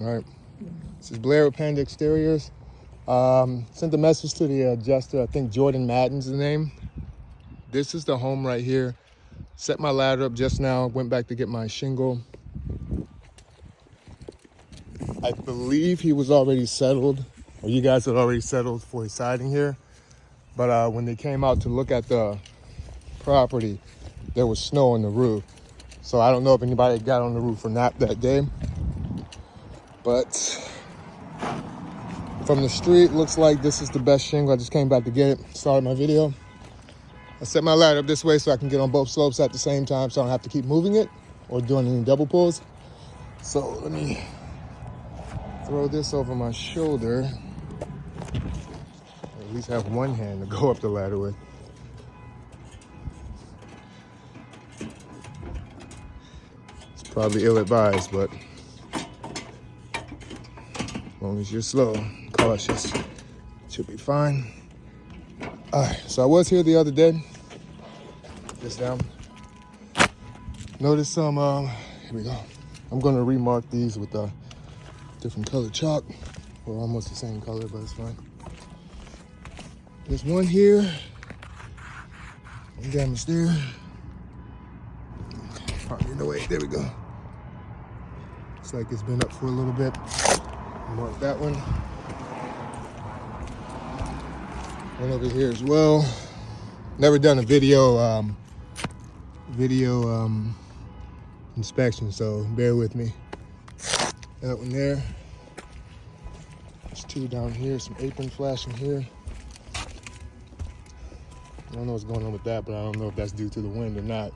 All right. This is Blair with Panda Exteriors. Sent a message to the adjuster. I think Jordan Madden's the name. This is the home right here. Set my ladder up just now. Went back to get my shingle. I believe he was already settled, or you guys had already settled for his siding here. But when they came out to look at the property, there was snow on the roof. So I don't know if anybody got on the roof or not that day. But from the street, looks like this is the best shingle. I just came back to get it, started my video. I set my ladder up this way so I can get on both slopes at the same time so I don't have to keep moving it or doing any double pulls. So let me throw this over my shoulder. At least have one hand to go up the ladder with. It's probably ill-advised, but as long as you're slow, cautious, it should be fine. All right, so I was here the other day. Just down. Notice some, here we go. I'm gonna remark these with a different color chalk. We're almost the same color, but it's fine. There's one here, one damage there. Probably in the way, there we go. Looks like it's been up for a little bit. Mark that one. One over here as well. Never done a video inspection, so bear with me. That one there. There's two down here, some apron flashing here. I don't know what's going on with that, but I don't know if that's due to the wind or not.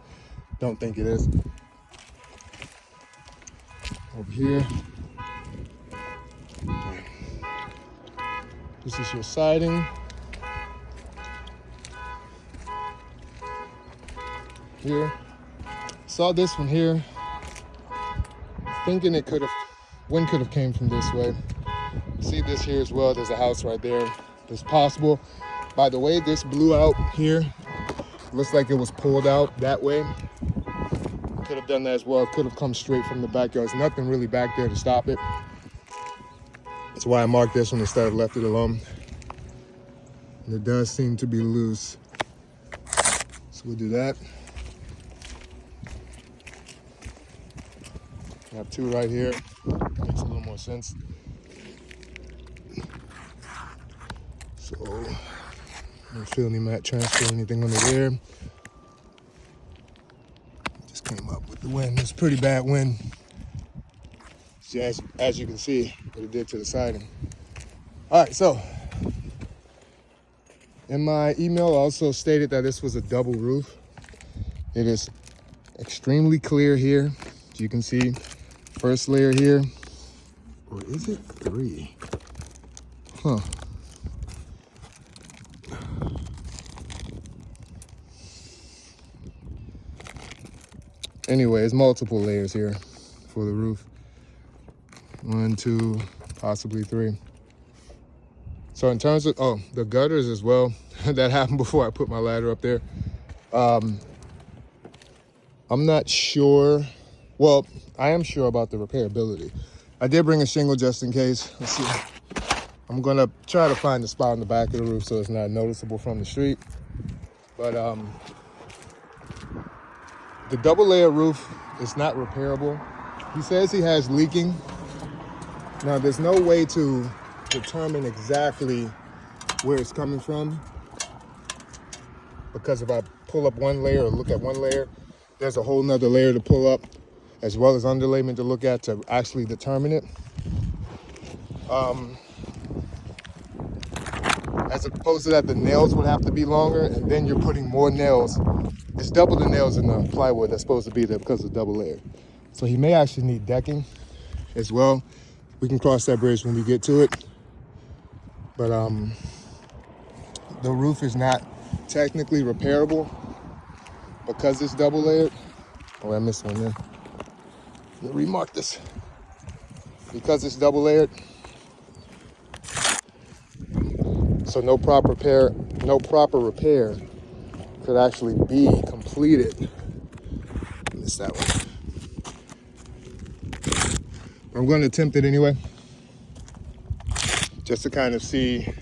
Don't think it is. Over here. This is your siding. Here. Saw this one here. Thinking wind could have came from this way. See this here as well, there's a house right there. It's possible. By the way this blew out here, looks like it was pulled out that way. Could have done that as well. Could have come straight from the backyard. There's nothing really back there to stop it. That's why I marked this one instead of left it alone. And it does seem to be loose. So we'll do that. I have two right here. Makes a little more sense. So, don't feel any mat transfer or anything under there. Just came up with the wind. It's pretty bad wind. As you can see, what it did to the siding. All right, so in my email, I also stated that this was a double roof. It is extremely clear here, as you can see. First layer here, or is it three? Huh. Anyway, it's multiple layers here for the roof. 1, 2, possibly 3. So in terms of, the gutters as well, that happened before I put my ladder up there. I'm not sure. Well, I am sure about the repairability. I did bring a shingle just in case. Let's see. I'm gonna try to find the spot on the back of the roof so it's not noticeable from the street. But the double layer roof is not repairable. He says he has leaking. Now, there's no way to determine exactly where it's coming from, because if I pull up one layer or look at one layer, there's a whole nother layer to pull up, as well as underlayment to look at to actually determine it. As opposed to that, the nails would have to be longer, and then you're putting more nails. It's double the nails in the plywood that's supposed to be there because of double layer. So he may actually need decking as well. We can cross that bridge when we get to it. But the roof is not technically repairable because it's double layered. Oh, I missed one there. Let me remark this. Because it's double layered, so no proper repair could actually be completed. Missed that one. I'm going to attempt it anyway, just to kind of see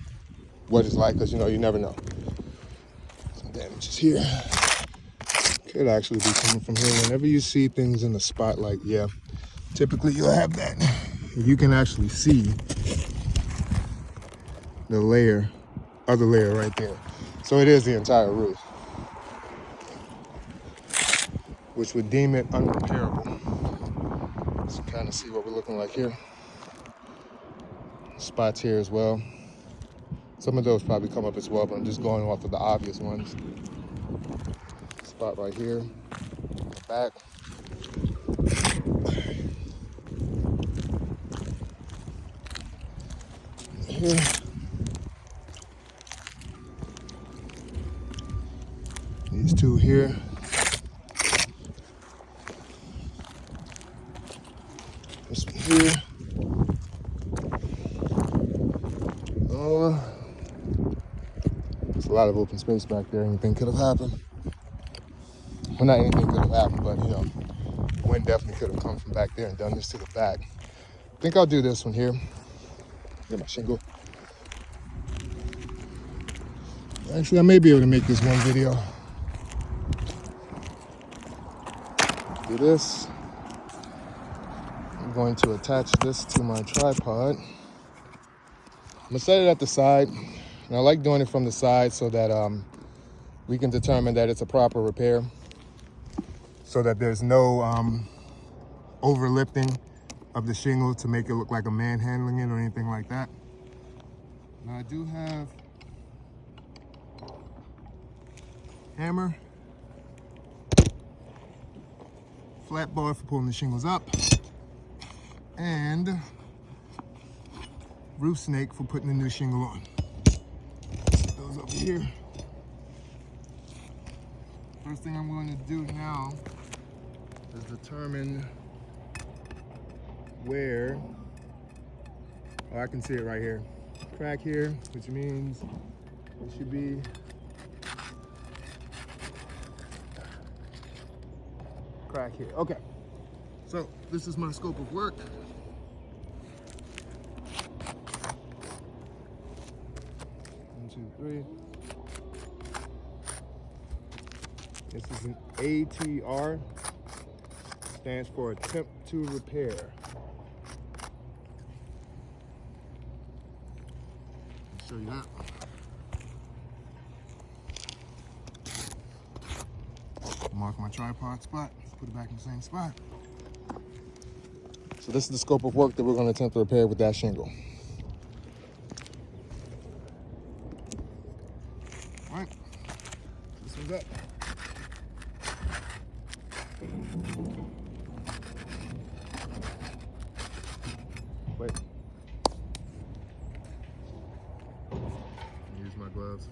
what it's like, because, you know, you never know. Some damages here. Could actually be coming from here. Whenever you see things in the spotlight, yeah, typically you'll have that. You can actually see the layer, other layer right there. So it is the entire roof, which would deem it unrepairable. So kind of see what we're looking like here. Spots here as well. Some of those probably come up as well, but I'm just going off of the obvious ones. Spot right here, back. Here. These two here. This one here. There's a lot of open space back there. Anything could have happened. Well, not anything could have happened, but, you know, wind definitely could have come from back there and done this to the back. I think I'll do this one here. Get my shingle. Actually, I may be able to make this one video. Do this. I'm going to attach this to my tripod. I'm gonna set it at the side. And I like doing it from the side so that we can determine that it's a proper repair, so that there's no overlifting of the shingle to make it look like a man handling it or anything like that. Now I do have hammer, flat bar for pulling the shingles up, and roof snake for putting the new shingle on. Set those over here. First thing I'm going to do now is determine where, oh, I can see it right here. Crack here, which means it should be crack here. Okay, so this is my scope of work. 1, 2, 3. This is an ATR, stands for attempt to repair. I'll show you that. Mark my tripod spot, put it back in the same spot. So this is the scope of work that we're going to attempt to repair with that shingle. All right, this one's up. Wait. Use my gloves.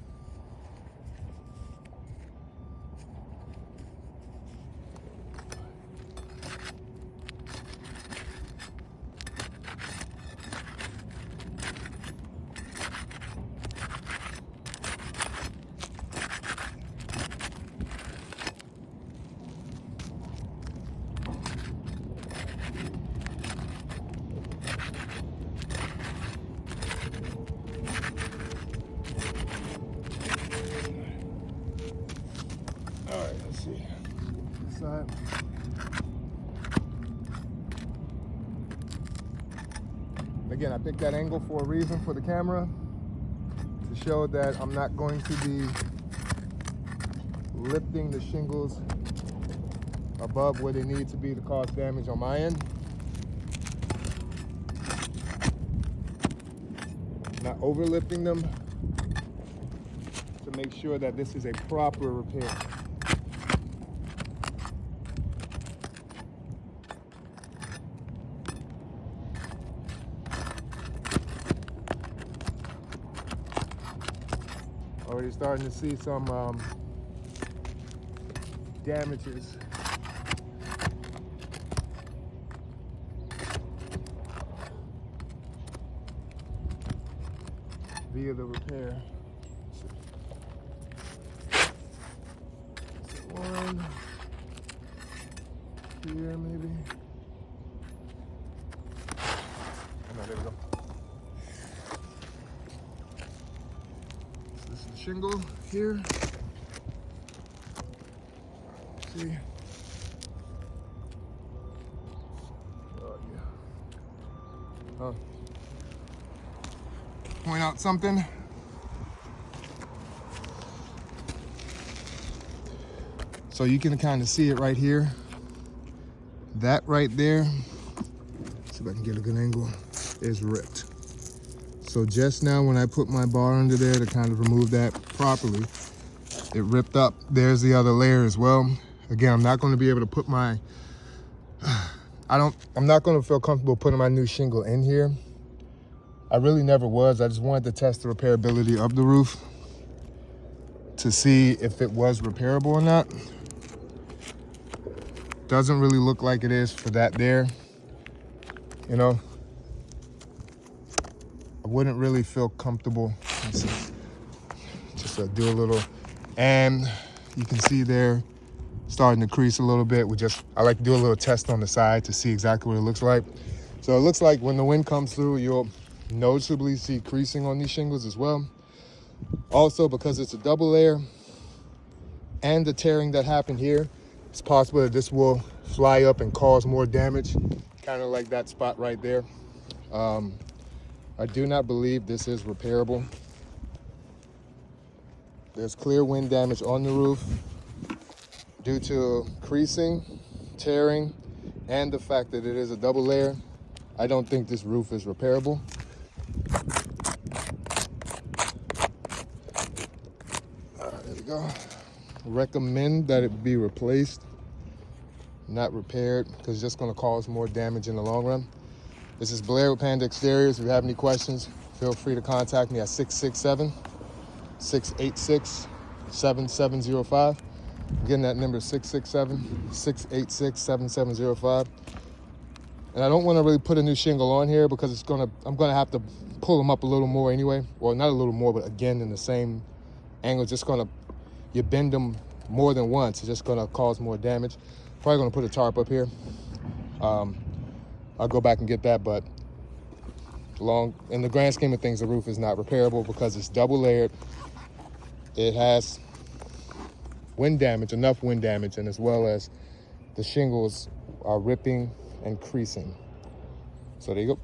All right, let's see. This side. Again, I picked that angle for a reason for the camera, to show that I'm not going to be lifting the shingles above where they need to be to cause damage on my end. Not overlifting them, to make sure that this is a proper repair. Already starting to see some damages. Via the repair. One here maybe. there we go. So this is the shingle here. See? Oh, yeah. Oh. Point out something. So you can kind of see it right here. That right there, see if I can get a good angle, is ripped. So just now when I put my bar under there to kind of remove that properly, it ripped up. There's the other layer as well. Again, I'm not going to be able to put my, I'm not going to feel comfortable putting my new shingle in here. I really never was. I just wanted to test the repairability of the roof to see if it was repairable or not. Doesn't really look like it is for that there. You know, I wouldn't really feel comfortable. Let's see. Just do a little, and you can see there starting to crease a little bit. I like to do a little test on the side to see exactly what it looks like. So it looks like when the wind comes through, you'll noticeably see creasing on these shingles as well. Also, because it's a double layer and the tearing that happened here, it's possible that this will fly up and cause more damage, kind of like that spot right there. I do not believe this is repairable. There's clear wind damage on the roof due to creasing, tearing, and the fact that it is a double layer. I don't think this roof is repairable. There we go. Recommend that it be replaced, not repaired, because it's just going to cause more damage in the long run. This is Blair with Panda Exteriors. If you have any questions, feel free to contact me at 667-686-7705. Again, that number is 667-686-7705. And I don't want to really put a new shingle on here because I'm gonna have to pull them up a little more anyway. Well, not a little more, but again in the same angle. You bend them more than once, it's just gonna cause more damage. Probably gonna put a tarp up here. I'll go back and get that, but in the grand scheme of things, the roof is not repairable because it's double layered. It has wind damage, enough wind damage, and as well as the shingles are ripping and creasing. So there you go.